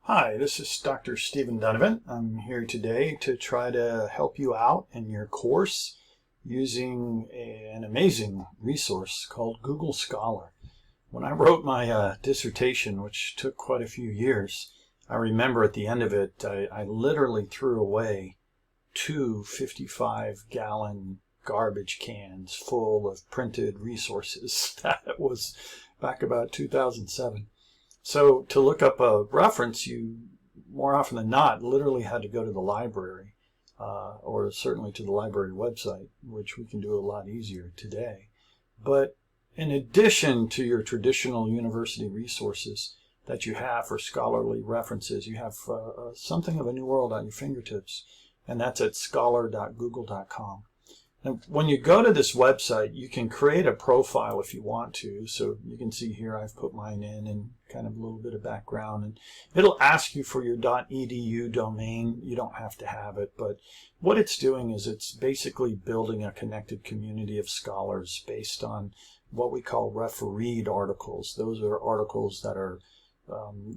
Hi, this is Dr. Stephen Donovan. I'm here today to try to help you out in your course using an amazing resource called Google Scholar. When I wrote my dissertation, which took quite a few years, I remember at the end of it, I literally threw away two 55-gallon garbage cans full of printed resources. That was back about 2007. So to look up a reference, you more often than not literally had to go to the library, or certainly to the library website, which we can do a lot easier today. But in addition to your traditional university resources that you have for scholarly references, you have something of a new world at your fingertips, and that's at scholar.google.com. And when you go to this website, you can create a profile if you want to. So you can see here I've put mine in and kind of a little bit of background. And it'll ask you for your .edu domain. You don't have to have it. But what it's doing is it's basically building a connected community of scholars based on what we call refereed articles. Those are articles that are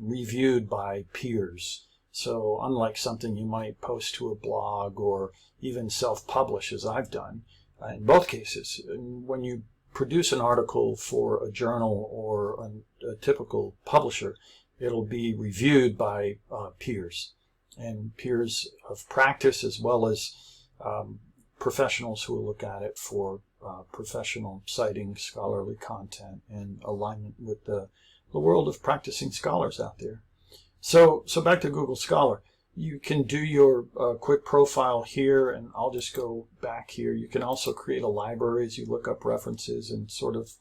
reviewed by peers. So unlike something you might post to a blog or even self-publish, as I've done, in both cases, when you produce an article for a journal or a typical publisher, it'll be reviewed by peers, and peers of practice as well as professionals who will look at it for professional citing, scholarly content, and alignment with the world of practicing scholars out there. So back to Google Scholar. You can do your quick profile here, and I'll just go back here. You can also create a library as you look up references and sort of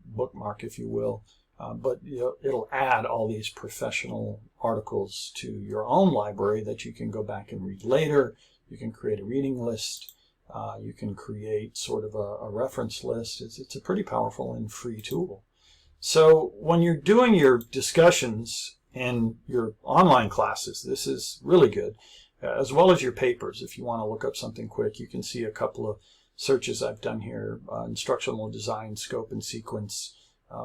bookmark, if you will. But it'll add all these professional articles to your own library that you can go back and read later. You can create a reading list. You can create sort of a reference list. It's a pretty powerful and free tool. So when you're doing your discussions in your online classes, this is really good, as well as your papers. If you want to look up something quick, you can see a couple of searches I've done here: instructional design, scope and sequence,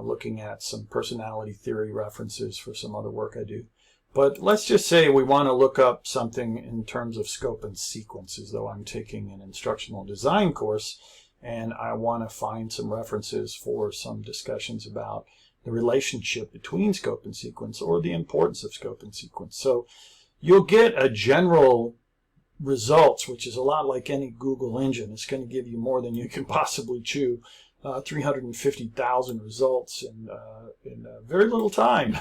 looking at some personality theory references for some other work I do. But let's just say we want to look up something in terms of scope and sequence, as though I'm taking an instructional design course, and I want to find some references for some discussions about the relationship between scope and sequence, or the importance of scope and sequence. So you'll get a general results, which is a lot like any Google engine. It's going to give you more than you can possibly chew. 350,000 results in very little time.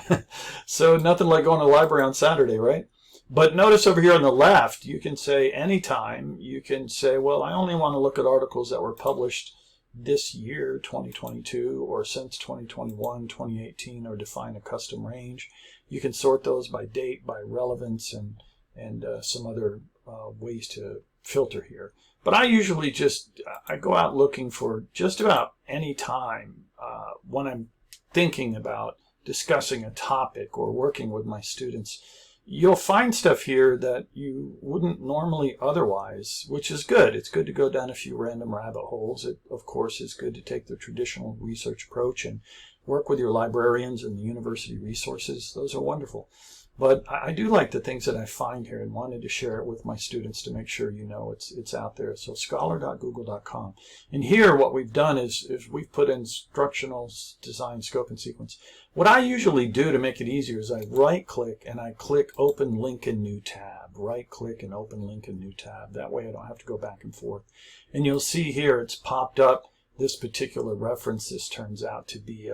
So nothing like going to the library on Saturday, right? But notice over here on the left, you can say anytime. You can say, well, I only want to look at articles that were published this year, 2022, or since 2021, 2018, or define a custom range. You can sort those by date, by relevance, and some other ways to filter here. But I usually I go out looking for just about any time when I'm thinking about discussing a topic or working with my students. You'll find stuff here that you wouldn't normally otherwise, which is good. It's good to go down a few random rabbit holes. It, of course, is good to take the traditional research approach and work with your librarians and the university resources. Those are wonderful. But I do like the things that I find here and wanted to share it with my students to make sure you know it's out there. So scholar.google.com. And here what we've done is we've put instructional design, scope, and sequence. What I usually do to make it easier is I right-click and I click Open Link in New Tab. Right-click and Open Link in New Tab. That way I don't have to go back and forth. And you'll see here it's popped up this particular reference. This turns out to be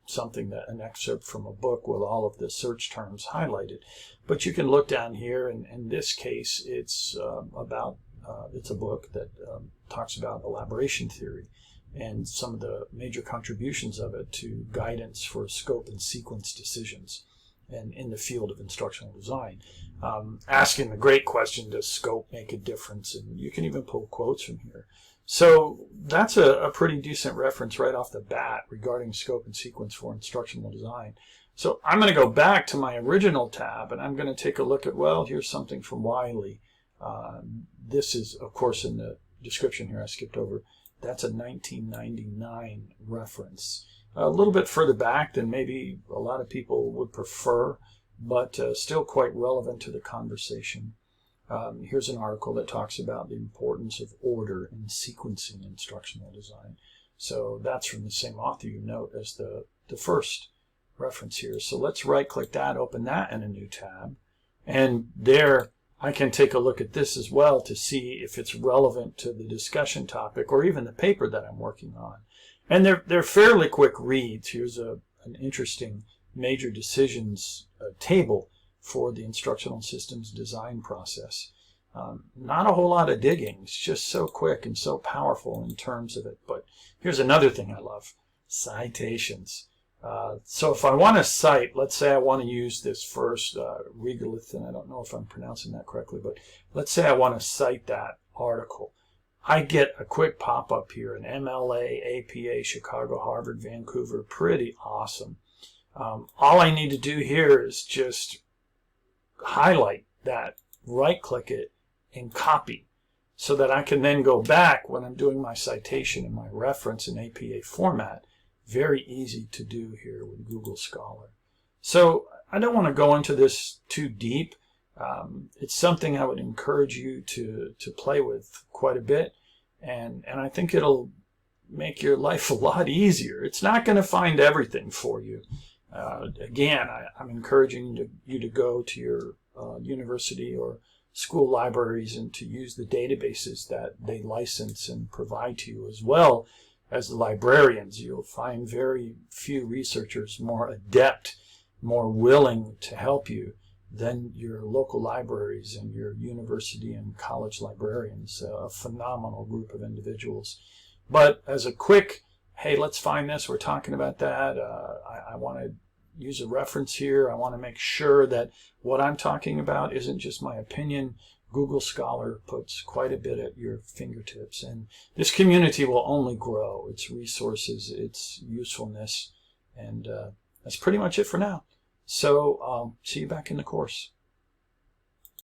something that an excerpt from a book with all of the search terms highlighted. But you can look down here, and in this case, it's it's a book that talks about elaboration theory and some of the major contributions of it to guidance for scope and sequence decisions and in the field of instructional design. Asking the great question, does scope make a difference? And you can even pull quotes from here. So that's a pretty decent reference right off the bat regarding scope and sequence for instructional design. So I'm going to go back to my original tab, and I'm going to take a look at, well, here's something from Wiley. This is, of course, in the description here I skipped over. That's a 1999 reference. A little bit further back than maybe a lot of people would prefer. but still quite relevant to the conversation. Here's an article that talks about the importance of order and sequencing in instructional design. So that's from the same author you note as the first reference here. So let's right-click that, open that in a new tab, and there I can take a look at this as well to see if it's relevant to the discussion topic or even the paper that I'm working on. And they're fairly quick reads. Here's an interesting major decisions table for the instructional systems design process. Not a whole lot of digging. It's just so quick and so powerful in terms of it. But here's another thing I love: citations. So if I want to cite, let's say I want to use this first regolithin, I don't know if I'm pronouncing that correctly, but let's say I want to cite that article. I get a quick pop-up here, an MLA, APA, Chicago, Harvard, Vancouver. Pretty awesome. All I need to do here is just highlight that, right-click it, and copy, so that I can then go back when I'm doing my citation and my reference in APA format. Very easy to do here with Google Scholar. So I don't want to go into this too deep. It's something I would encourage you to play with quite a bit, and I think it'll make your life a lot easier. It's not going to find everything for you. Again, I'm encouraging you to go to your university or school libraries and to use the databases that they license and provide to you, as well as the librarians. You'll find very few researchers more adept, more willing to help you than your local libraries and your university and college librarians. A phenomenal group of individuals. But as a quick, hey, let's find this, we're talking about that, I want to use a reference here, I want to make sure that what I'm talking about isn't just my opinion. Google Scholar puts quite a bit at your fingertips, and this community will only grow, its resources, its usefulness, and that's pretty much it for now. So see you back in the course.